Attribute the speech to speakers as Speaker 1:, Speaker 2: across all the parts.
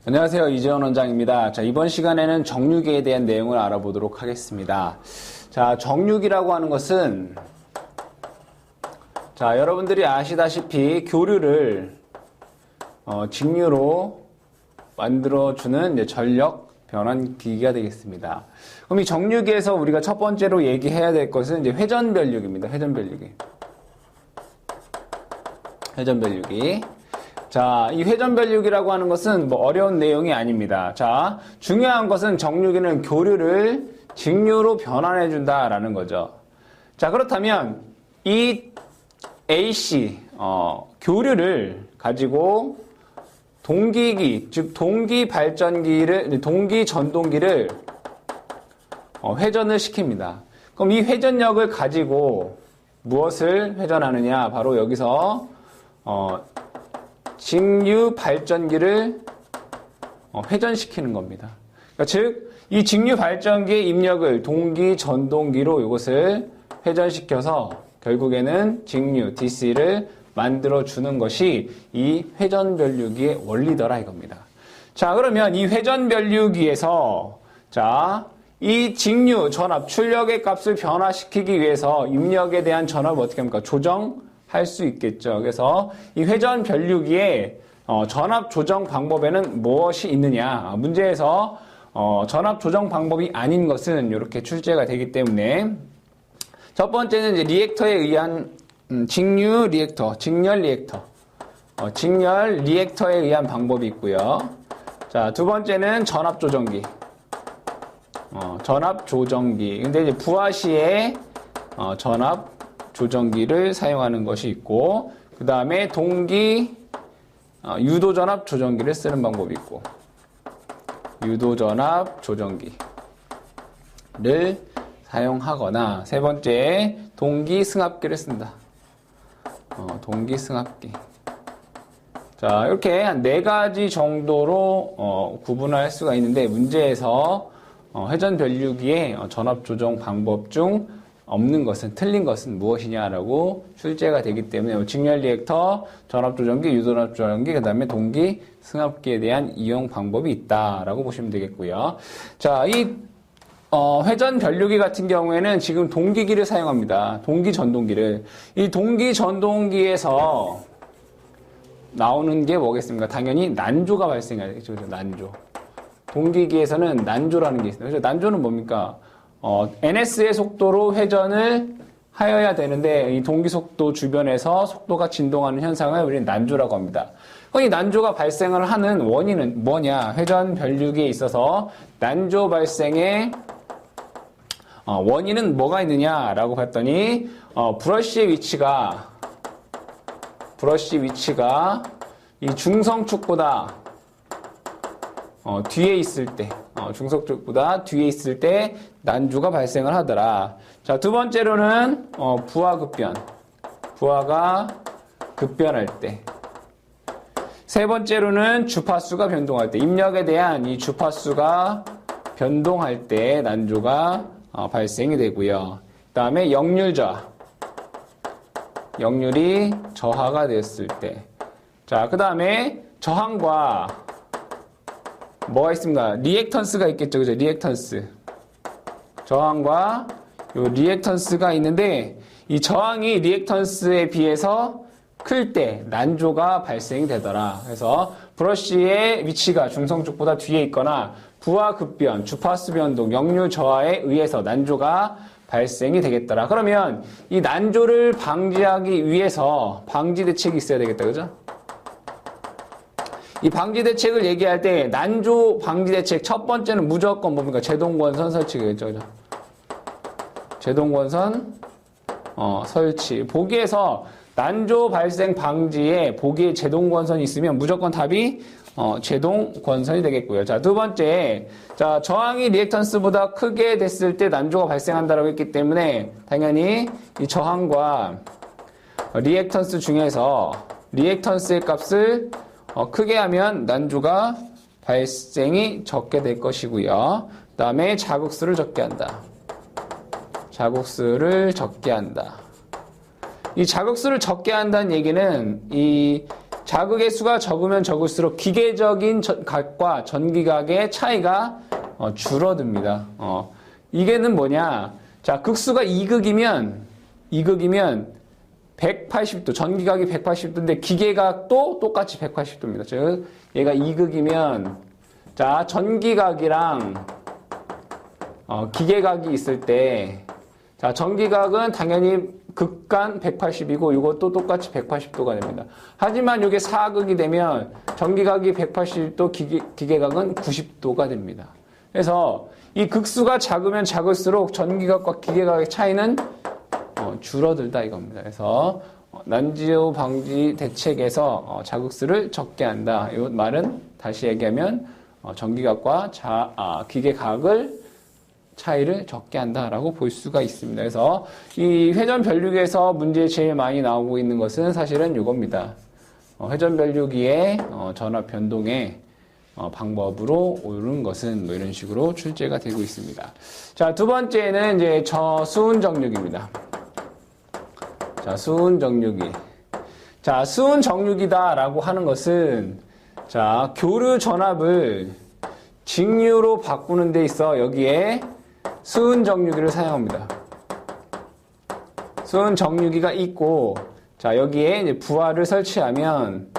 Speaker 1: 안녕하세요. 이재원 원장입니다. 자, 이번 시간에는 정육에 대한 내용을 알아보도록 하겠습니다. 자, 정육이라고 하는 것은 자, 여러분들이 아시다시피 교류를 직류로 만들어주는 이제 전력 변환 기기가 되겠습니다. 그럼 이 정육에서 우리가 첫 번째로 얘기해야 될 것은 이제 회전변류기입니다. 회전변류기. 자, 이 회전변류기라고 하는 것은 뭐 어려운 내용이 아닙니다. 자, 중요한 것은 정류기는 교류를 직류로 변환해준다라는 거죠. 자, 그렇다면 이 AC, 교류를 가지고 동기기, 즉 동기전동기를 회전을 시킵니다. 그럼 이 회전력을 가지고 무엇을 회전하느냐? 바로 여기서 직류 발전기를 회전시키는 겁니다. 그러니까 즉, 이 직류 발전기의 입력을 동기 전동기로 이것을 회전시켜서 결국에는 직류 DC를 만들어주는 것이 이 회전변류기의 원리더라 이겁니다. 자, 그러면 이 회전변류기에서 자, 이 직류 전압 출력의 값을 변화시키기 위해서 입력에 대한 전압을 어떻게 합니까? 조정할 수 있겠죠. 그래서 이 회전변류기의 전압 조정 방법에는 무엇이 있느냐? 문제에서 전압 조정 방법이 아닌 것은 이렇게 출제가 되기 때문에 첫 번째는 이제 리액터에 의한 직류 리액터, 직렬 리액터에 의한 방법이 있고요. 자, 두 번째는 전압 조정기. 근데 이제 부하 시에 전압 조정기를 사용하는 것이 있고, 그 다음에 동기 유도전압 조정기를 쓰는 방법이 있고, 유도전압 조정기를 사용하거나, 세 번째 동기 승합기를 쓴다. 동기 승합기. 자, 이렇게 한 4가지 정도로 구분할 수가 있는데, 문제에서 회전변류기의 전압 조정 방법 중 없는 것은, 틀린 것은 무엇이냐라고 출제가 되기 때문에 직렬 리액터, 전압 조정기, 유도전압 조정기, 그 다음에 동기 승합기에 대한 이용 방법이 있다라고 보시면 되겠고요. 자, 이 회전변류기 같은 경우에는 지금 동기기를 사용합니다. 동기전동기를. 이 동기전동기에서 나오는 게 뭐겠습니까? 당연히 난조가 발생하겠죠. 난조. 동기기에서는 난조라는 게 있습니다. 그래서 난조는 뭡니까? ns의 속도로 회전을 하여야 되는데 이 동기속도 주변에서 속도가 진동하는 현상을 우리는 난조라고 합니다. 이 난조가 발생을 하는 원인은 뭐냐? 회전변류기에 있어서 난조 발생의 원인은 뭐가 있느냐라고 봤더니 브러쉬의 위치가 이 중성축보다 뒤에 있을 때, 중성축보다 뒤에 있을 때 난조가 발생을 하더라. 자, 두 번째로는 부하가 급변할 때. 세 번째로는 주파수가 변동할 때, 입력에 대한 이 주파수가 변동할 때 난조가 발생이 되고요. 그 다음에 역률이 저하가 됐을 때. 자, 그 다음에 저항과 뭐가 있습니까? 리액턴스가 있겠죠. 그죠? 리액턴스. 저항과 요 리액턴스가 있는데 이 저항이 리액턴스에 비해서 클 때 난조가 발생이 되더라. 그래서 브러쉬의 위치가 중성 쪽보다 뒤에 있거나 부하 급변, 주파수 변동, 역률 저하에 의해서 난조가 발생이 되겠더라. 그러면 이 난조를 방지하기 위해서 방지 대책이 있어야 되겠다. 그죠? 이 방지 대책을 얘기할 때 난조 방지 대책 첫 번째는 무조건 뭡니까? 제동권선 설치겠죠. 그죠? 제동권선 설치. 보기에서 난조 발생 방지에 보기에 제동권선이 있으면 무조건 답이 제동권선이 되겠고요. 자, 두 번째. 자, 저항이 리액턴스보다 크게 됐을 때 난조가 발생한다라고 했기 때문에 당연히 이 저항과 리액턴스 중에서 리액턴스의 값을 크게 하면 난조가 발생이 적게 될 것이고요. 그 다음에 자극수를 적게 한다. 이 자극수를 적게 한다는 얘기는 이 자극의 수가 적으면 적을수록 기계적인 각과 전기각의 차이가 줄어듭니다. 이게는 뭐냐? 자, 극수가 2극이면 180도, 전기각이 180도인데 기계각도 똑같이 180도입니다. 즉, 얘가 2극이면 자, 전기각이랑 기계각이 있을 때 자, 전기각은 당연히 극간 180이고 이것도 똑같이 180도가 됩니다. 하지만 이게 4극이 되면 전기각이 180도, 기계각은 90도가 됩니다. 그래서 이 극수가 작으면 작을수록 전기각과 기계각의 차이는 줄어들다 이겁니다. 그래서 난지오 방지 대책에서 자극수를 적게 한다. 이 말은 다시 얘기하면 전기각과 기계각을 차이를 적게 한다라고 볼 수가 있습니다. 그래서 이 회전 변류기에서 문제 제일 많이 나오고 있는 것은 사실은 이겁니다. 회전 변류기의 전압 변동의 방법으로 옳은 것은 뭐 이런 식으로 출제가 되고 있습니다. 자, 두 번째는 이제 저수은 정류기입니다. 자, 수은 정류기. 자, 수은 정류기다라고 하는 것은 자, 교류 전압을 직류로 바꾸는 데 있어 여기에 수은 정류기를 사용합니다. 수은 정류기가 있고 자, 여기에 이제 부하를 설치하면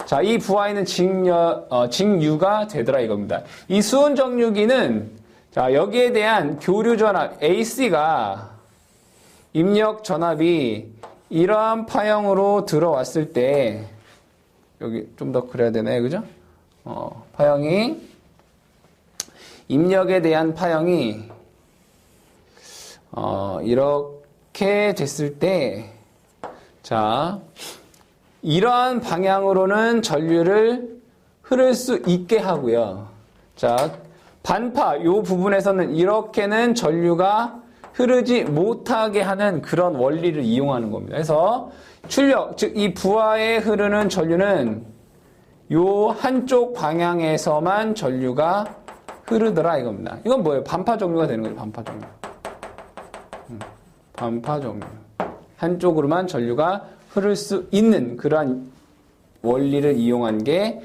Speaker 1: 자, 이 부하에는 직류가 되더라 이겁니다. 이 수은 정류기는 자, 여기에 대한 교류 전압 AC가 입력 전압이 이러한 파형으로 들어왔을 때 여기 좀 더 그려야 되나요? 그죠? 파형이 입력에 대한 파형이 이렇게 됐을 때 자, 이러한 방향으로는 전류를 흐를 수 있게 하고요. 자, 반파 요 부분에서는 이렇게는 전류가 흐르지 못하게 하는 그런 원리를 이용하는 겁니다. 그래서 출력, 즉 이 부하에 흐르는 전류는 요 한쪽 방향에서만 전류가 흐르더라 이겁니다. 이건 뭐예요? 반파 정류가 되는 거예요. 반파 정류. 반파 정류. 한쪽으로만 전류가 흐를 수 있는 그러한 원리를 이용한 게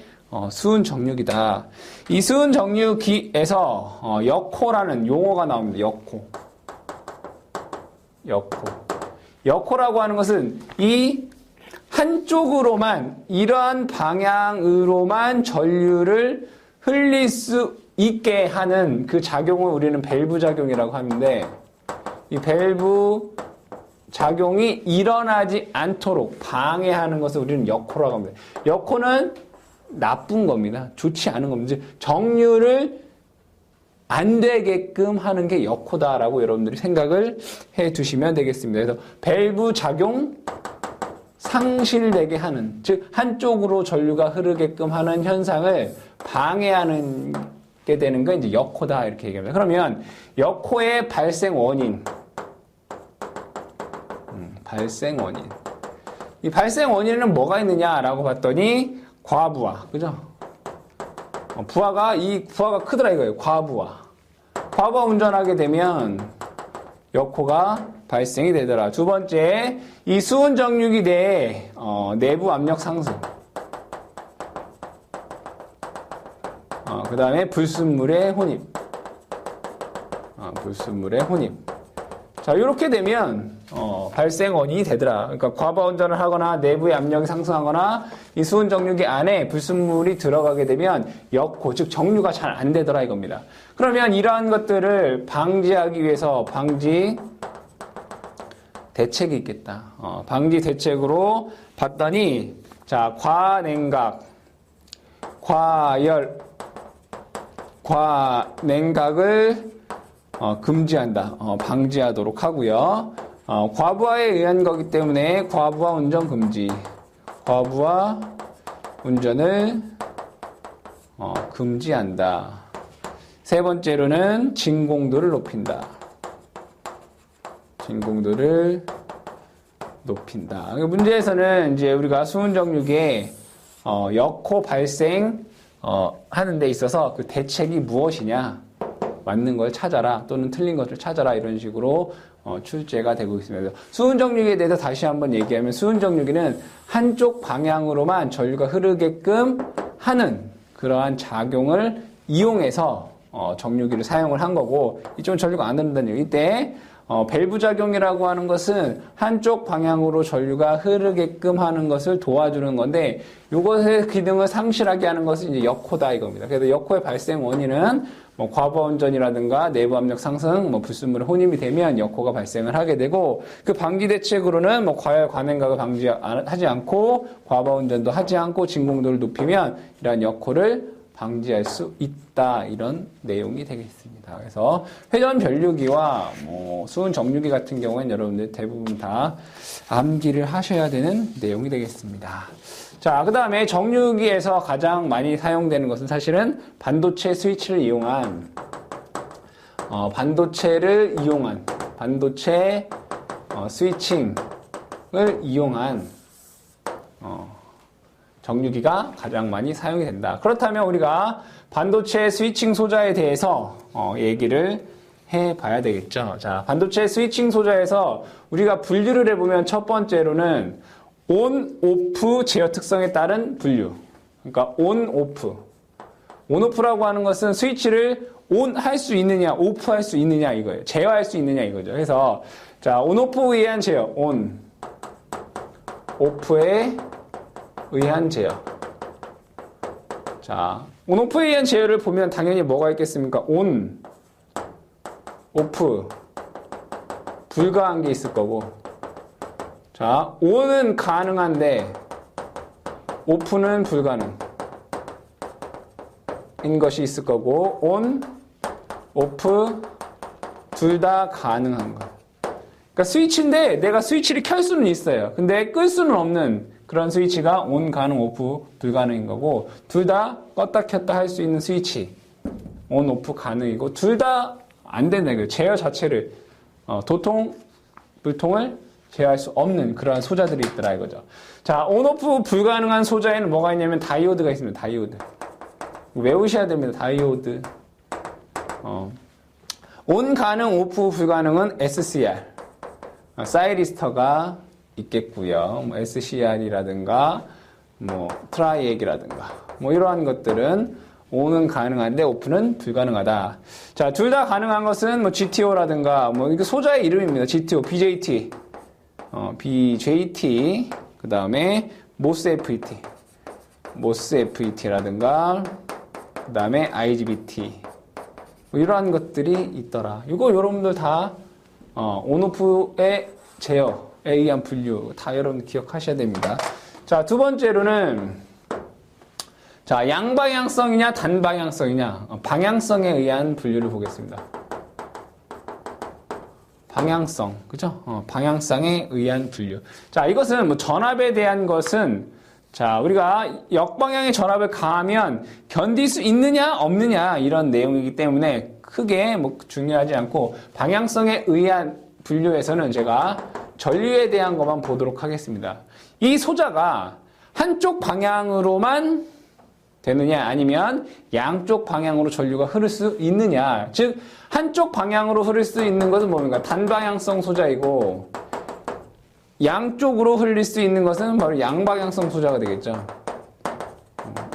Speaker 1: 수은 정류기다. 이 수은 정류기에서 역호라는 용어가 나옵니다. 역호라고 하는 것은 이 한쪽으로만 이러한 방향으로만 전류를 흘릴 수 있게 하는 그 작용을 우리는 밸브 작용이라고 하는데 이 밸브 작용이 일어나지 않도록 방해하는 것을 우리는 역호라고 합니다. 역호는 나쁜 겁니다. 좋지 않은 겁니다. 정류를 안 되게끔 하는 게 역호다라고 여러분들이 생각을 해 두시면 되겠습니다. 그래서 밸브 작용 상실되게 하는, 즉 한쪽으로 전류가 흐르게끔 하는 현상을 방해하는 게 되는 건 이제 역호다 이렇게 얘기합니다. 그러면 역호의 발생 원인. 이 발생 원인은 뭐가 있느냐라고 봤더니 과부하, 그죠? 부하가 크더라 이거예요. 과부하 운전하게 되면 역호가 발생이 되더라. 두 번째, 이 수은 정류기 내에 내부 압력 상승. 그 다음에 불순물의 혼입. 자, 이렇게 되면 발생 원인이 되더라. 그러니까 과부하 운전을 하거나 내부의 압력이 상승하거나 이 수은 정류기 안에 불순물이 들어가게 되면 역호, 즉 정류가 잘 안 되더라 이겁니다. 그러면 이러한 것들을 방지하기 위해서 방지 대책이 있겠다. 방지 대책으로 봤더니 자, 과냉각, 과냉각을 금지한다. 방지하도록 하고요. 과부하에 의한 거기 때문에 과부하 운전 금지. 과부하 운전을 금지한다. 세 번째로는 진공도를 높인다. 문제에서는 이제 우리가 수은 정류기에 역호 발생 하는 데 있어서 그 대책이 무엇이냐, 맞는 걸 찾아라 또는 틀린 것을 찾아라 이런 식으로 출제가 되고 있습니다. 수은 정류기에 대해서 다시 한번 얘기하면 수은 정류기는 한쪽 방향으로만 전류가 흐르게끔 하는 그러한 작용을 이용해서 정류기를 사용을 한 거고, 이쪽은 전류가 안 흐른다는 얘기. 이때 밸브 작용이라고 하는 것은 한쪽 방향으로 전류가 흐르게끔 하는 것을 도와주는 건데, 이것의 기능을 상실하게 하는 것은 이제 역호다 이겁니다. 그래서 역호의 발생 원인은 과부하 운전이라든가 내부 압력 상승, 불순물의 혼임이 되면 역호가 발생을 하게 되고, 그 방지 대책으로는 과열 관행각을 방지하지 않고 과부하 운전도 하지 않고 진공도를 높이면 이러한 역호를 방지할 수 있다, 이런 내용이 되겠습니다. 그래서 회전 변류기와 수은 정류기 같은 경우에는 여러분들 대부분 다 암기를 하셔야 되는 내용이 되겠습니다. 자, 그 다음에 정류기에서 가장 많이 사용되는 것은 사실은 반도체 스위치를 이용한 반도체 스위칭을 이용한 정류기가 가장 많이 사용이 된다. 그렇다면 우리가 반도체 스위칭 소자에 대해서 얘기를 해봐야 되겠죠. 자, 반도체 스위칭 소자에서 우리가 분류를 해보면 첫 번째로는 온, 오프 제어 특성에 따른 분류. 그러니까 온, 오프. 온, 오프라고 하는 것은 스위치를 온 할 수 있느냐, 오프 할 수 있느냐 이거예요. 제어할 수 있느냐 이거죠. 그래서 자, 온, 오프에 의한 제어. 온, 오프에 의한 제어. 자, 온, 오프에 의한 제어를 보면 당연히 뭐가 있겠습니까? 온, 오프, 불가한 게 있을 거고. 자, 온은 가능한데 오프는 불가능. 인 것이 있을 거고, 온, 오프, 둘 다 가능한 거. 그러니까 스위치인데 내가 스위치를 켤 수는 있어요. 근데 끌 수는 없는 그런 스위치가 온 가능, 오프 불가능인 거고, 둘 다 껐다 켰다 할 수 있는 스위치, 온, 오프 가능이고, 둘 다 안 된다 이거예요. 제어 자체를, 도통, 불통을 제어할 수 없는 그러한 소자들이 있더라 이거죠. 자, 온, 오프 불가능한 소자에는 뭐가 있냐면 다이오드가 있습니다. 다이오드. 외우셔야 됩니다. 다이오드. 온 가능, 오프 불가능은 SCR. 사이리스터가 있겠고요. SCR이라든가, 트라이액이라든가, 이러한 것들은 온은 가능한데 오프는 불가능하다. 자, 둘 다 가능한 것은 GTO라든가, 이게 소자의 이름입니다. GTO, BJT, BJT, 그 다음에 모스 FET라든가, 그 다음에 IGBT. 이러한 것들이 있더라. 이거 여러분들 다, 온오프의 제어에 의한 분류, 다 여러분 기억하셔야 됩니다. 자, 두 번째로는, 자, 양방향성이냐, 단방향성이냐, 방향성에 의한 분류를 보겠습니다. 방향성, 그죠? 방향성에 의한 분류. 자, 이것은 전압에 대한 것은, 자, 우리가 역방향의 전압을 가하면 견딜 수 있느냐, 없느냐, 이런 내용이기 때문에 크게 중요하지 않고, 방향성에 의한 분류에서는 제가 전류에 대한 것만 보도록 하겠습니다. 이 소자가 한쪽 방향으로만 되느냐, 아니면 양쪽 방향으로 전류가 흐를 수 있느냐. 즉, 한쪽 방향으로 흐를 수 있는 것은 뭡니까? 단방향성 소자이고, 양쪽으로 흘릴 수 있는 것은 바로 양방향성 소자가 되겠죠.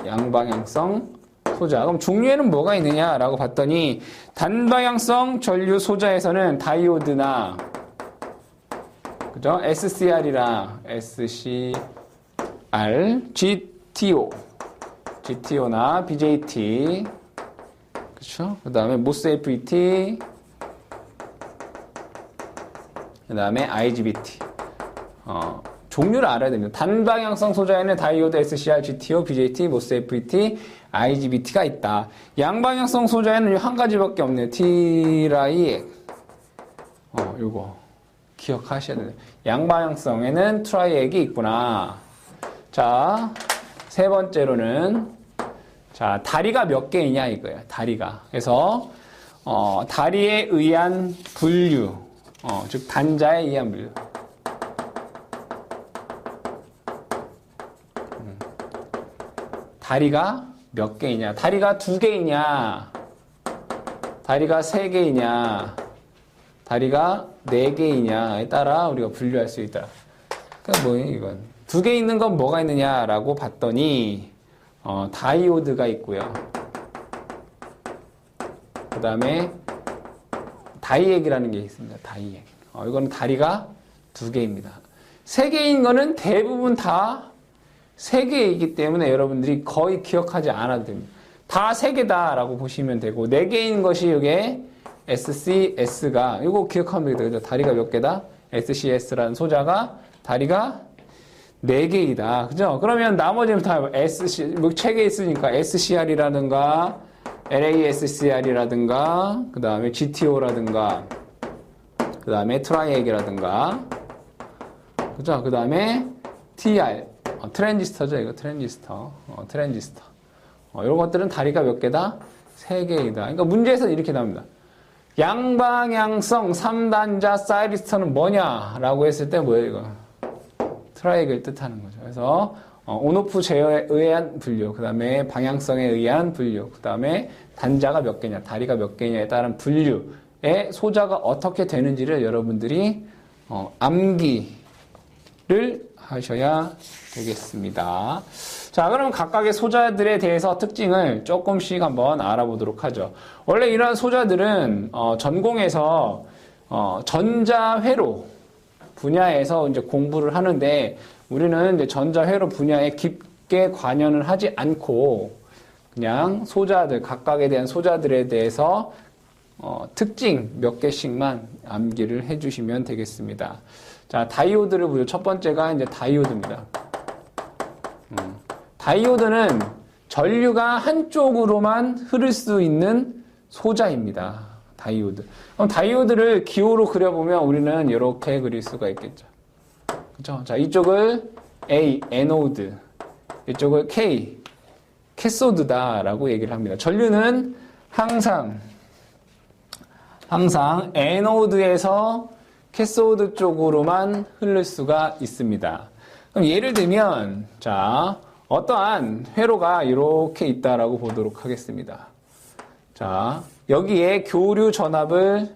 Speaker 1: 양방향성 소자. 그럼 종류에는 뭐가 있느냐라고 봤더니, 단방향성 전류 소자에서는 다이오드나, 그죠? SCR이랑 SCR, GTO나 BJT, 그쵸? 그 다음에 모스 FET, 그 다음에 IGBT. 종류를 알아야 됩니다. 단방향성 소자에는 다이오드, SCR, GTO, BJT, 모스 FET, IGBT가 있다. 양방향성 소자에는 한 가지밖에 없네요. T라이, 요거 기억하셔야 돼요. 양방향성에는 트라이액이 있구나. 자, 세 번째로는, 자, 다리가 몇 개이냐 이거예요. 다리가. 그래서 다리에 의한 분류, 즉 단자에 의한 분류. 다리가 몇 개이냐? 다리가 2개이냐? 다리가 3개이냐? 다리가 4개이냐에 따라 우리가 분류할 수 있다. 그러니까 뭐예요, 이건? 2개 있는 건 뭐가 있느냐라고 봤더니, 다이오드가 있고요. 그 다음에, 다이액이라는 게 있습니다. 다이액. 이거는 다리가 2개입니다. 3개인 거는 대부분 다 3개이기 때문에 여러분들이 거의 기억하지 않아도 됩니다. 다 3개다라고 보시면 되고, 4개인 것이 이게 SCS가, 이거 기억하면 되죠. 다리가 몇 개다? SCS라는 소자가 다리가 4개이다. 그죠? 그러면 나머지는 다 SC, 뭐 책에 있으니까 SCR이라든가, LASCR이라든가, 그 다음에 GTO라든가, 그 다음에 트라이액이라든가, 그죠? 그 다음에 TR, 트랜지스터죠. 이거 트랜지스터. 트랜지스터. 이런 것들은 다리가 몇 개다? 3개이다. 그러니까 문제에서 이렇게 나옵니다. 양방향성 3단자 사이리스터는 뭐냐라고 했을 때 뭐예요, 이거? 트라이액을 뜻하는 거죠. 그래서 온오프 제어에 의한 분류, 그 다음에 방향성에 의한 분류, 그 다음에 단자가 몇 개냐, 다리가 몇 개냐에 따른 분류의 소자가 어떻게 되는지를 여러분들이 암기를 하셔야 되겠습니다. 자, 그럼 각각의 소자들에 대해서 특징을 조금씩 한번 알아보도록 하죠. 원래 이러한 소자들은 전공에서 전자회로 분야에서 이제 공부를 하는데, 우리는 이제 전자회로 분야에 깊게 관여를 하지 않고 그냥 소자들, 각각에 대한 소자들에 대해서 특징 몇 개씩만 암기를 해주시면 되겠습니다. 자, 다이오드를 보죠. 첫 번째가 이제 다이오드입니다. 다이오드는 전류가 한쪽으로만 흐를 수 있는 소자입니다. 다이오드. 그럼 다이오드를 기호로 그려보면 우리는 이렇게 그릴 수가 있겠죠. 그렇죠? 자, 이쪽을 A, 에노드, 이쪽을 K, 캐소드다라고 얘기를 합니다. 전류는 항상 에노드에서 캐소드 쪽으로만 흐를 수가 있습니다. 그럼 예를 들면, 자, 어떠한 회로가 이렇게 있다라고 보도록 하겠습니다. 자, 여기에 교류 전압을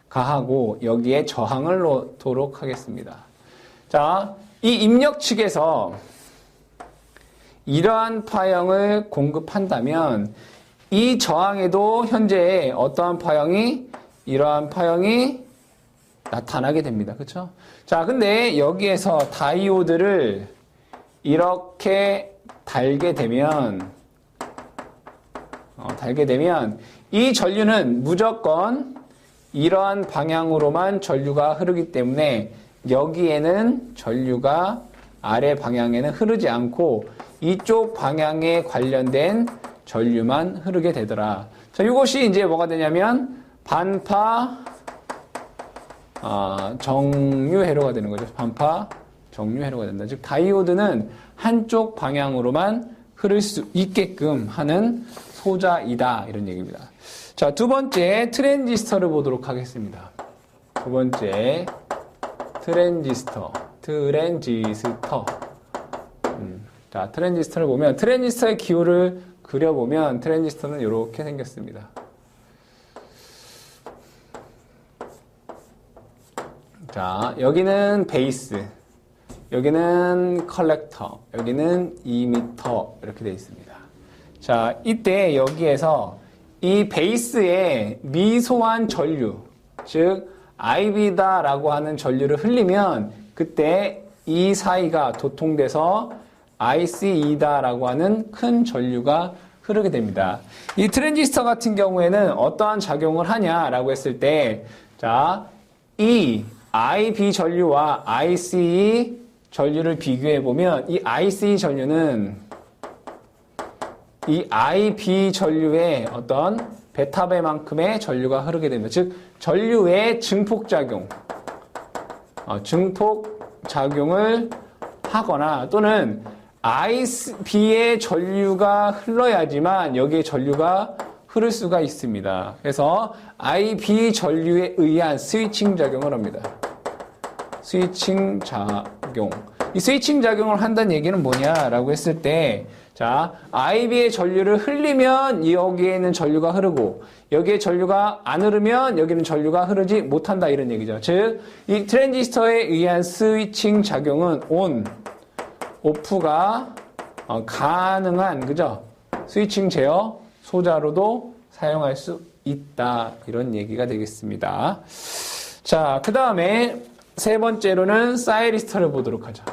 Speaker 1: 가하고 여기에 저항을 놓도록 하겠습니다. 자, 이 입력 측에서 이러한 파형을 공급한다면 이 저항에도 현재 어떠한 파형이, 이러한 파형이 나타나게 됩니다. 그렇죠? 자, 근데 여기에서 다이오드를 이렇게 달게 되면 이 전류는 무조건 이러한 방향으로만 전류가 흐르기 때문에 여기에는 전류가 아래 방향에는 흐르지 않고 이쪽 방향에 관련된 전류만 흐르게 되더라. 자, 이것이 이제 뭐가 되냐면 반파 정류 회로가 되는 거죠. 반파 정류 회로가 된다. 즉 다이오드는 한쪽 방향으로만 흐를 수 있게끔 하는 소자이다, 이런 얘기입니다. 자, 두 번째 트랜지스터를 보도록 하겠습니다. 두 번째 트랜지스터. 자, 트랜지스터를 보면 트랜지스터의 기호를 그려보면 트랜지스터는 이렇게 생겼습니다. 자, 여기는 베이스, 여기는 컬렉터, 여기는 이미터, 이렇게 되어 있습니다. 자, 이때 여기에서 이 베이스에 미소한 전류, 즉 IB다라고 하는 전류를 흘리면 그때 이 사이가 도통돼서 ICE다라고 하는 큰 전류가 흐르게 됩니다. 이 트랜지스터 같은 경우에는 어떠한 작용을 하냐라고 했을 때, 자, 이 IB 전류와 ICE 전류를 비교해 보면 이 ICE 전류는 이 IB 전류의 어떤 베타배만큼의 전류가 흐르게 됩니다. 즉 전류의 증폭작용을 하거나 또는 IB의 전류가 흘러야지만 여기에 전류가 흐를 수가 있습니다. 그래서 IB 전류에 의한 스위칭 작용을 합니다. 스위칭 작용. 이 스위칭 작용을 한다는 얘기는 뭐냐라고 했을 때, 자, IB의 전류를 흘리면 여기에 있는 전류가 흐르고, 여기에 전류가 안 흐르면 여기는 전류가 흐르지 못한다 이런 얘기죠. 즉, 이 트랜지스터에 의한 스위칭 작용은 ON, OFF가 가능한, 그죠? 스위칭 제어 소자로도 사용할 수 있다. 이런 얘기가 되겠습니다. 자, 그 다음에 세 번째로는 사이리스터를 보도록 하죠.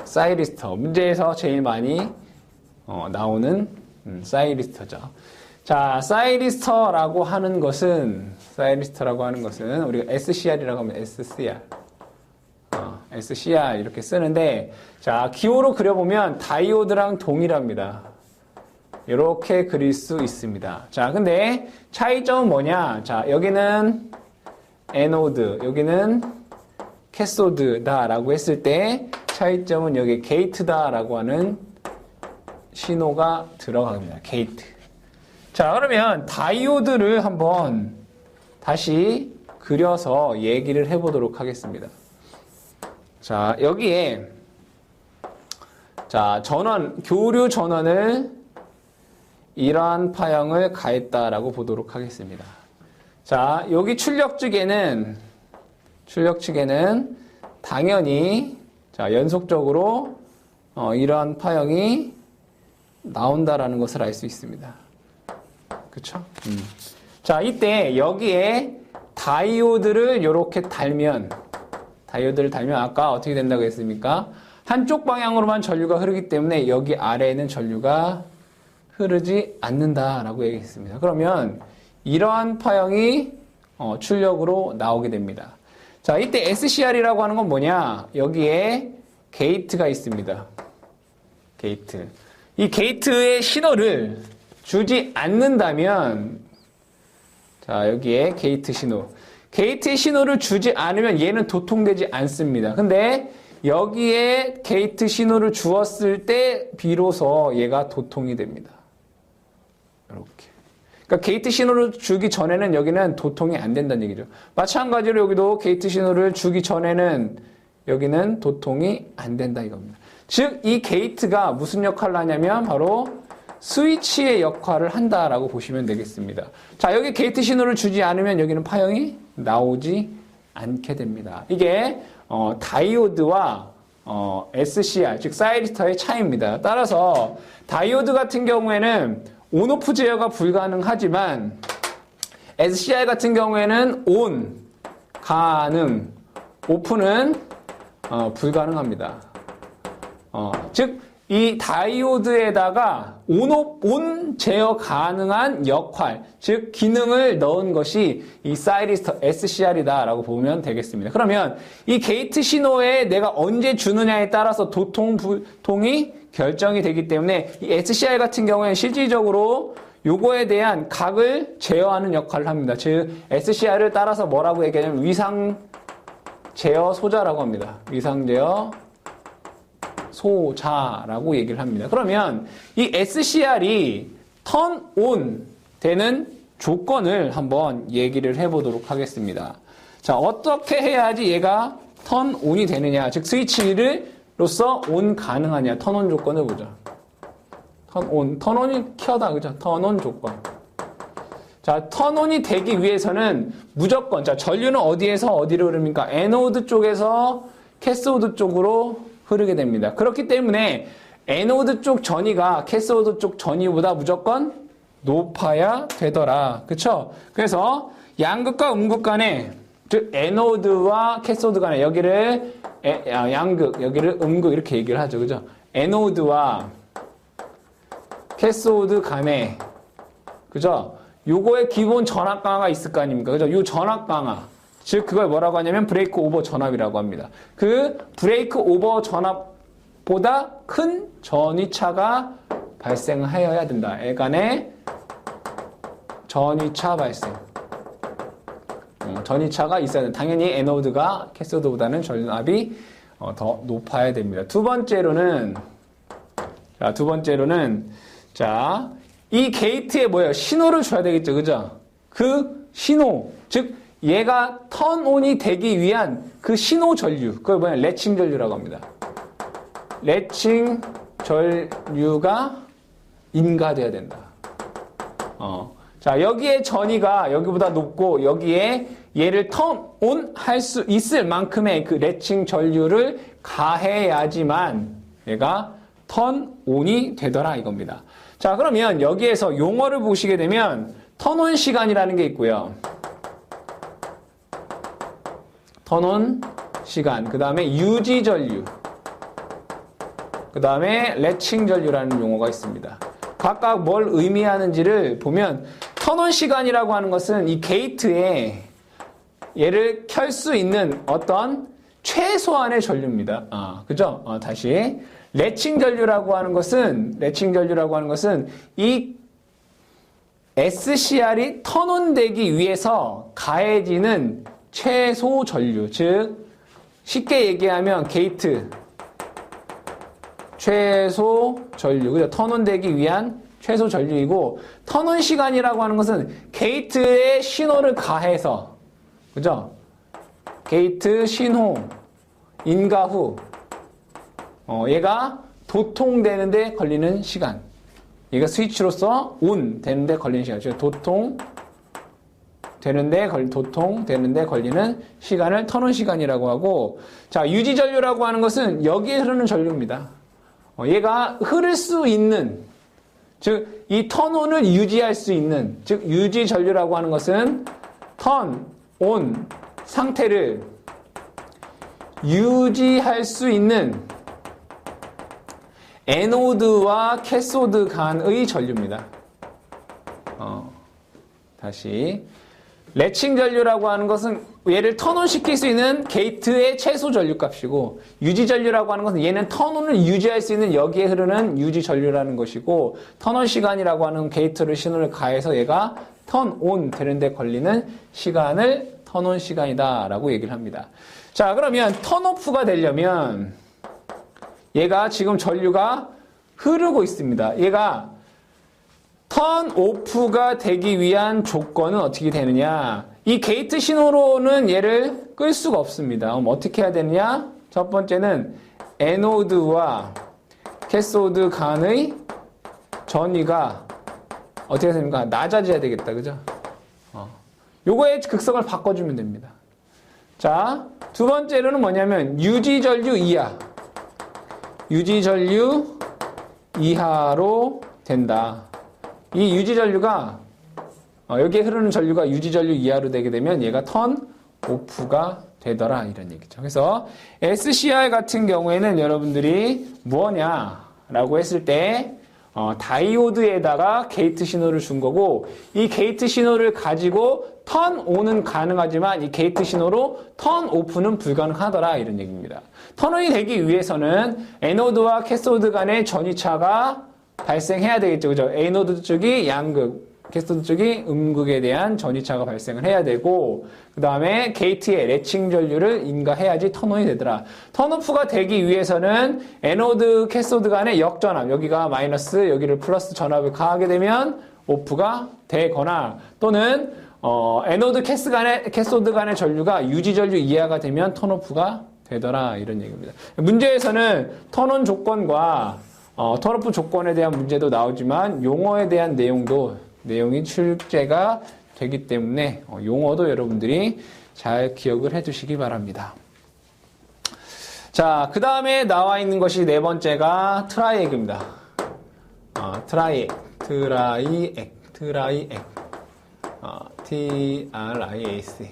Speaker 1: 사이리스터. 문제에서 제일 많이 나오는 사이리스터죠. 자, 사이리스터라고 하는 것은 우리가 SCR이라고 하면 SCR. SCR 이렇게 쓰는데, 자, 기호로 그려보면 다이오드랑 동일합니다. 이렇게 그릴 수 있습니다. 자, 근데 차이점은 뭐냐? 자, 여기는 에노드, 여기는 캐소드다라고 했을 때 차이점은 여기 게이트다라고 하는 신호가 들어갑니다. 게이트. 자, 그러면 다이오드를 한번 다시 그려서 얘기를 해보도록 하겠습니다. 자, 여기에 자, 교류 전원을 이러한 파형을 가했다라고 보도록 하겠습니다. 자, 여기 출력 측에는 당연히 자, 연속적으로 이러한 파형이 나온다라는 것을 알 수 있습니다. 그쵸? 자, 이때 여기에 다이오드를 이렇게 달면 아까 어떻게 된다고 했습니까? 한쪽 방향으로만 전류가 흐르기 때문에 여기 아래에는 전류가 흐르지 않는다라고 얘기했습니다. 그러면 이러한 파형이 출력으로 나오게 됩니다. 자, 이때 SCR이라고 하는 건 뭐냐? 여기에 게이트가 있습니다. 게이트. 이 게이트의 신호를 주지 않는다면, 자, 여기에 게이트 신호. 게이트의 신호를 주지 않으면 얘는 도통되지 않습니다. 근데 여기에 게이트 신호를 주었을 때 비로소 얘가 도통이 됩니다. 이렇게. 그러니까 게이트 신호를 주기 전에는 여기는 도통이 안 된다는 얘기죠. 마찬가지로 여기도 게이트 신호를 주기 전에는 여기는 도통이 안 된다 이겁니다. 즉, 이 게이트가 무슨 역할을 하냐면 바로 스위치의 역할을 한다라고 보시면 되겠습니다. 자, 여기 게이트 신호를 주지 않으면 여기는 파형이 나오지 않게 됩니다. 이게 다이오드와 SCR, 즉 사이리스터의 차이입니다. 따라서 다이오드 같은 경우에는 온오프 제어가 불가능하지만 SCR 같은 경우에는 온, 가능, 오프는 불가능합니다. 즉, 이 다이오드에다가 온 제어 가능한 역할, 즉 기능을 넣은 것이 이 사이리스터 SCR이다라고 보면 되겠습니다. 그러면 이 게이트 신호에 내가 언제 주느냐에 따라서 도통, 불통이 결정이 되기 때문에 이 SCR 같은 경우에는 실질적으로 요거에 대한 각을 제어하는 역할을 합니다. 즉 SCR을 따라서 뭐라고 얘기하냐면 위상 제어 소자라고 합니다. 위상 제어 소자라고 얘기를 합니다. 그러면 이 SCR이 턴 온 되는 조건을 한번 얘기를 해보도록 하겠습니다. 자, 어떻게 해야지 얘가 턴 온이 되느냐, 즉 스위치로서 온 가능하냐, 턴 온 조건을 보자. 턴 온이 켜다, 그죠? 턴 온 조건. 자, 턴 온이 되기 위해서는 무조건, 자, 전류는 어디에서 어디로 흐릅니까? 에노드 쪽에서 캐소드 쪽으로 흐르게 됩니다. 그렇기 때문에 에노드 쪽 전위가 캐소드 쪽 전위보다 무조건 높아야 되더라. 그쵸? 그래서 양극과 음극 간에, 즉 에노드와 캐소드 간에 여기를 양극, 여기를 음극 이렇게 얘기를 하죠. 그죠? 에노드와 캐소드 간에, 그죠? 요거의 기본 전압 강화가 있을 거 아닙니까? 그죠? 요 전압 강화. 즉, 그걸 뭐라고 하냐면 브레이크 오버 전압이라고 합니다. 그 브레이크 오버 전압보다 큰 전위차가 발생하여야 된다. 애간의 전위차 발생. 전위차가 있어야 된다. 당연히 에노드가 캐소드보다는 전압이 더 높아야 됩니다. 두 번째로는, 이 게이트에 뭐예요? 신호를 줘야 되겠죠. 그죠? 그 신호, 즉, 얘가 턴온이 되기 위한 그 신호 전류, 그걸 뭐냐, 레칭 전류라고 합니다. 레칭 전류가 인가돼야 된다. 자, 여기에 전위가 여기보다 높고 여기에 얘를 턴온 할 수 있을 만큼의 그 레칭 전류를 가해야지만 얘가 턴온이 되더라 이겁니다. 자, 그러면 여기에서 용어를 보시게 되면 턴온 시간이라는 게 있고요. 턴온 시간, 그 다음에 유지 전류, 그 다음에 레칭 전류라는 용어가 있습니다. 각각 뭘 의미하는지를 보면 턴온 시간이라고 하는 것은 이 게이트에 얘를 켤 수 있는 어떤 최소한의 전류입니다. 그죠? 다시. 레칭 전류라고 하는 것은 이 SCR이 턴온 되기 위해서 가해지는 최소 전류, 즉 쉽게 얘기하면 게이트 최소 전류, 그죠? 턴온 되기 위한 최소 전류이고, 턴온 시간이라고 하는 것은 게이트에 신호를 가해서, 그죠? 게이트 신호 인가 후 얘가 도통되는데 걸리는 시간, 얘가 스위치로서 온 되는데 걸리는 시간, 즉 도통되는데 걸리는 시간을 턴온 시간이라고 하고, 자, 유지 전류라고 하는 것은 여기에 흐르는 전류입니다. 얘가 흐를 수 있는, 즉 이 턴온을 유지할 수 있는, 즉 유지 전류라고 하는 것은 턴온 상태를 유지할 수 있는 에노드와 캐소드 간의 전류입니다. 다시. 레칭 전류라고 하는 것은 얘를 턴온 시킬 수 있는 게이트의 최소 전류 값이고, 유지 전류라고 하는 것은 얘는 턴온을 유지할 수 있는 여기에 흐르는 유지 전류라는 것이고, 턴온 시간이라고 하는 게이트를 신호를 가해서 얘가 턴온 되는데 걸리는 시간을 턴온 시간이다 라고 얘기를 합니다. 자, 그러면 턴오프가 되려면 얘가 지금 전류가 흐르고 있습니다. 얘가 턴오프가 되기 위한 조건은 어떻게 되느냐? 이 게이트 신호로는 얘를 끌 수가 없습니다. 그럼 어떻게 해야 되느냐? 첫 번째는 에노드와 캐소드 간의 전위가 어떻게 됩니까? 낮아져야 되겠다. 그죠? 요거의 극성을 바꿔주면 됩니다. 자, 두 번째로는 뭐냐면 유지전류 이하. 유지전류 이하로 된다. 이 유지전류가 여기에 흐르는 전류가 유지전류 이하로 되게 되면 얘가 턴오프가 되더라 이런 얘기죠. 그래서 SCR 같은 경우에는 여러분들이 뭐냐라고 했을 때 다이오드에다가 게이트 신호를 준 거고, 이 게이트 신호를 가지고 턴온은 가능하지만 이 게이트 신호로 턴오프는 불가능하더라 이런 얘기입니다. 턴온이 되기 위해서는 에노드와 캐소드 간의 전위차가 발생해야 되겠죠. 그죠? 에노드 쪽이 양극, 캐소드 쪽이 음극에 대한 전위차가 발생을 해야 되고, 그 다음에 게이트에 레칭 전류를 인가해야지 턴온이 되더라. 턴오프가 되기 위해서는 에노드, 캐소드 간의 역전압, 여기가 마이너스, 여기를 플러스 전압을 가하게 되면 오프가 되거나, 또는 에노드, 캐소드 간의 전류가 유지 전류 이하가 되면 턴오프가 되더라 이런 얘기입니다. 문제에서는 턴온 조건과 턴오프 조건에 대한 문제도 나오지만 용어에 대한 내용이 출제가 되기 때문에 용어도 여러분들이 잘 기억을 해두시기 바랍니다. 자, 그 다음에 나와 있는 것이 네 번째가 트라이액입니다. 트라이액. TRIAC.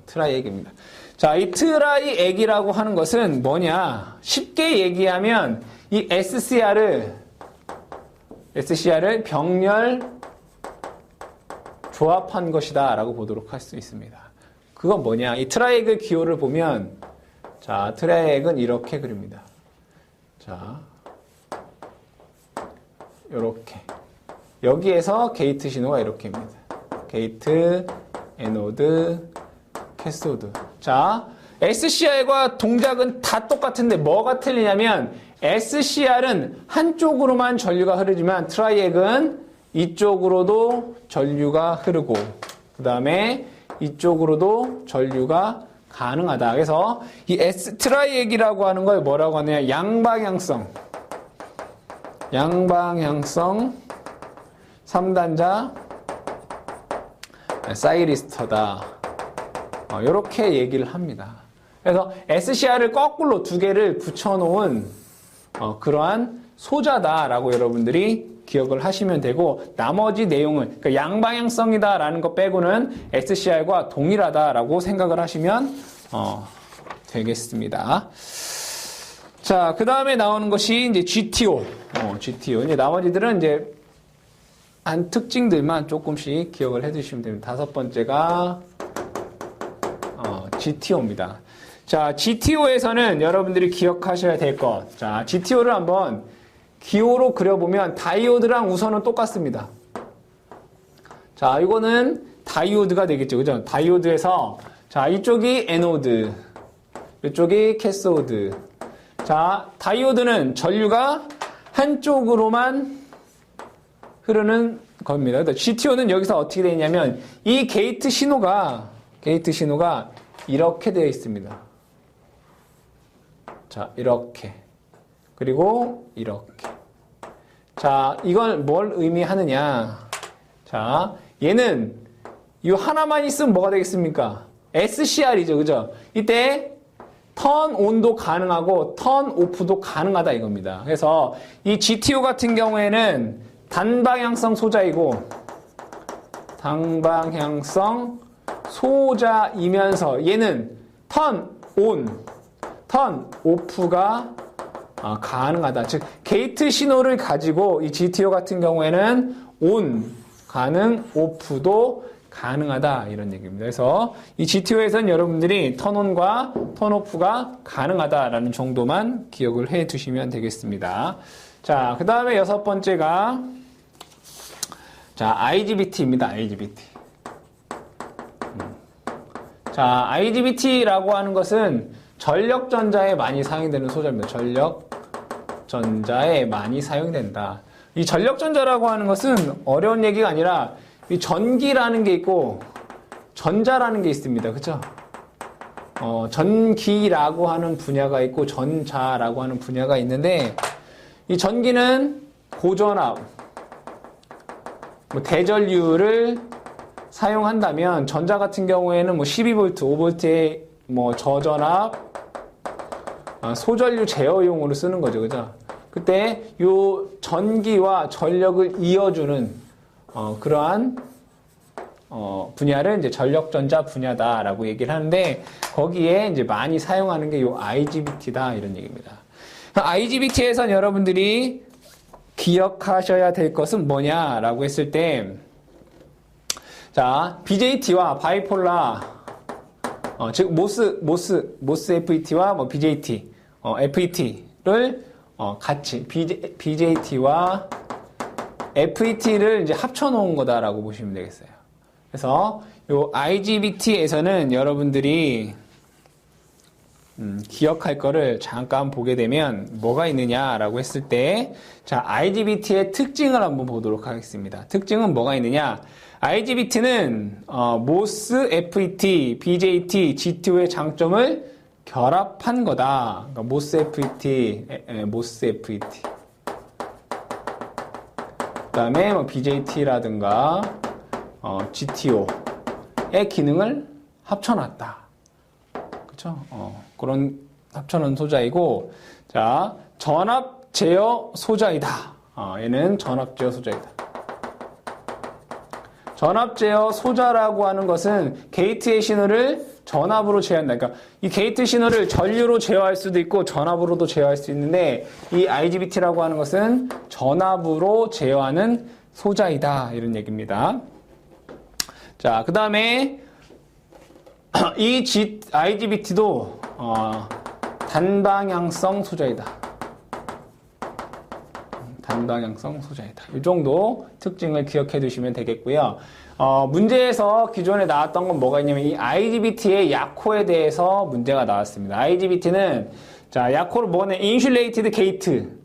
Speaker 1: 트라이액입니다. 자, 이 트라이액이라고 하는 것은 뭐냐? 쉽게 얘기하면 이 SCR을 병렬 조합한 것이다 라고 보도록 할 수 있습니다. 그건 뭐냐? 이 트라이액의 기호를 보면, 자, 트라이액은 이렇게 그립니다. 자, 요렇게. 여기에서 게이트 신호가 이렇게입니다. 게이트, 에노드, 캐소드. 자, SCR과 동작은 다 똑같은데 뭐가 틀리냐면, SCR은 한쪽으로만 전류가 흐르지만 트라이액은 이쪽으로도 전류가 흐르고, 그 다음에 이쪽으로도 전류가 가능하다. 그래서 이 S트라이액이라고 하는 걸 뭐라고 하느냐? 양방향성 3단자 사이리스터다. 이렇게 얘기를 합니다. 그래서 SCR을 거꾸로 두 개를 붙여놓은 그러한 소자다라고 여러분들이 기억을 하시면 되고, 나머지 내용은 그러니까 양방향성이다라는 것 빼고는 SCR과 동일하다라고 생각을 하시면 되겠습니다. 자, 그 다음에 나오는 것이 이제 GTO. 이제 나머지들은 이제 한 특징들만 조금씩 기억을 해두시면 됩니다. 다섯 번째가 GTO입니다. 자, GTO에서는 여러분들이 기억하셔야 될 것. 자, GTO를 한번 기호로 그려보면 다이오드랑 우선은 똑같습니다. 자, 이거는 다이오드가 되겠죠. 그죠? 다이오드에서, 자, 이쪽이 에노드, 이쪽이 캐소드. 자, 다이오드는 전류가 한쪽으로만 흐르는 겁니다. GTO는 여기서 어떻게 되어 있냐면, 이 게이트 신호가 이렇게 되어 있습니다. 자, 이렇게. 그리고 이렇게. 자, 이건 뭘 의미하느냐? 자, 얘는 이 하나만 있으면 뭐가 되겠습니까? SCR이죠. 그죠? 이때 턴 온도 가능하고 턴 오프도 가능하다 이겁니다. 그래서 이 GTO 같은 경우에는 단방향성 소자이고 단방향성 소자이면서 얘는 턴 온, 턴 오프가 가능하다. 즉 게이트 신호를 가지고 이 GTO 같은 경우에는 온 가능, 오프도 가능하다 이런 얘기입니다. 그래서 이 GTO에서는 여러분들이 턴온과 턴오프가 가능하다라는 정도만 기억을 해 두시면 되겠습니다. 자, 그 다음에 여섯 번째가 자, IGBT입니다. IGBT. 자, IGBT라고 하는 것은 전력전자에 많이 사용되는 소자입니다. 전력전자에 많이 사용된다. 이 전력전자라고 하는 것은 어려운 얘기가 아니라 이 전기라는 게 있고 전자라는 게 있습니다. 그렇죠? 전기라고 하는 분야가 있고 전자라고 하는 분야가 있는데 이 전기는 고전압, 대전류를 사용한다면 전자 같은 경우에는 12V, 5V의 저전압, 소전류 제어용으로 쓰는 거죠. 그죠? 그때 요 전기와 전력을 이어주는 그러한 분야를 이제 전력전자 분야다라고 얘기를 하는데 거기에 이제 많이 사용하는 게 요 IGBT다 이런 얘기입니다. IGBT에선 여러분들이 기억하셔야 될 것은 뭐냐라고 했을 때 자, BJT와 바이폴라 즉 모스 FET와 BJT, FET를 같이 BJT와 FET를 이제 합쳐 놓은 거다라고 보시면 되겠어요. 그래서 요 IGBT에서는 여러분들이 기억할 거를 잠깐 보게 되면 뭐가 있느냐라고 했을 때 자, IGBT의 특징을 한번 보도록 하겠습니다. 특징은 뭐가 있느냐? IGBT는 모스 FET, BJT, GTO의 장점을 결합한 거다. 그러니까 모스 FET. 그다음에 BJT라든가 GTO의 기능을 합쳐놨다. 그렇죠? 그런 합쳐놓은 소자이고, 자, 전압 제어 소자이다. 얘는 전압 제어 소자이다. 전압 제어 소자라고 하는 것은 게이트의 신호를 전압으로 제어한다. 그러니까 이 게이트 신호를 전류로 제어할 수도 있고 전압으로도 제어할 수 있는데 이 IGBT라고 하는 것은 전압으로 제어하는 소자이다. 이런 얘기입니다. 자, 그 다음에 이 IGBT도 단방향성 소자이다. 단방향성 소자이다. 이 정도 특징을 기억해 두시면 되겠고요. 문제에서 기존에 나왔던 건 뭐가 있냐면 이 IGBT의 약호에 대해서 문제가 나왔습니다. IGBT는 자, 약호를 뭐냐? 인슐레이티드 게이트.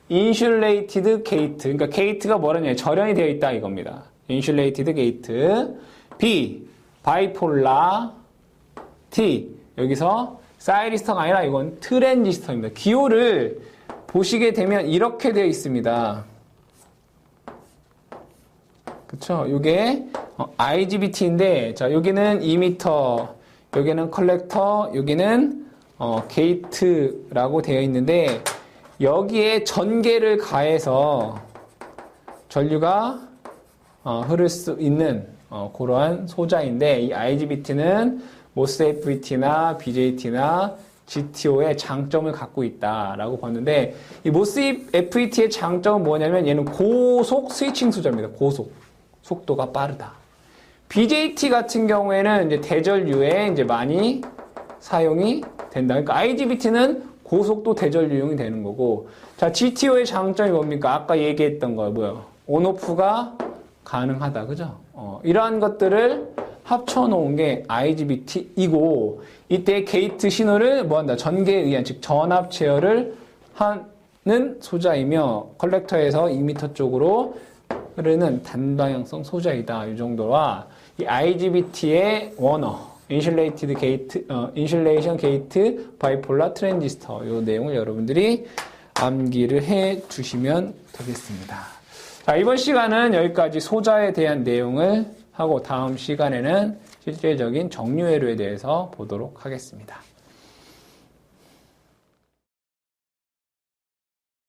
Speaker 1: 인슐레이티드 게이트. 그러니까 게이트가 뭐냐면 절연이 되어 있다 이겁니다. 인슐레이티드 게이트. B 바이폴라 T. 여기서 사이리스터가 아니라 이건 트랜지스터입니다. 기호를 보시게 되면 이렇게 되어 있습니다. 그쵸? 요게 IGBT인데, 자, 여기는 이미터, 여기는 컬렉터, 여기는 게이트라고 되어 있는데, 여기에 전개를 가해서 전류가 흐를 수 있는 그러한 소자인데, 이 IGBT는 모스 FET나 BJT나 GTO의 장점을 갖고 있다라고 봤는데, 이 모스 FET의 장점은 뭐냐면 얘는 고속 스위칭 소자입니다. 고속. 속도가 빠르다. BJT 같은 경우에는 이제 대전류에 이제 많이 사용이 된다. 그러니까 IGBT는 고속도 대전류용이 되는 거고, 자, GTO의 장점이 뭡니까? 아까 얘기했던 거 뭐요? 온오프가 가능하다. 그죠? 이러한 것들을 합쳐놓은 게 IGBT이고, 이때 게이트 신호를 뭐한다? 전개에 의한, 즉 전압 제어를 하는 소자이며, 컬렉터에서 2m 쪽으로 흐르는 단방향성 소자이다. 이 정도와 이 IGBT의 원어, 인슐레이션 게이트 바이폴라 트랜지스터, 이 내용을 여러분들이 암기를 해 주시면 되겠습니다. 자, 이번 시간은 여기까지 소자에 대한 내용을 하고 다음 시간에는 실제적인 정류회로에 대해서 보도록 하겠습니다.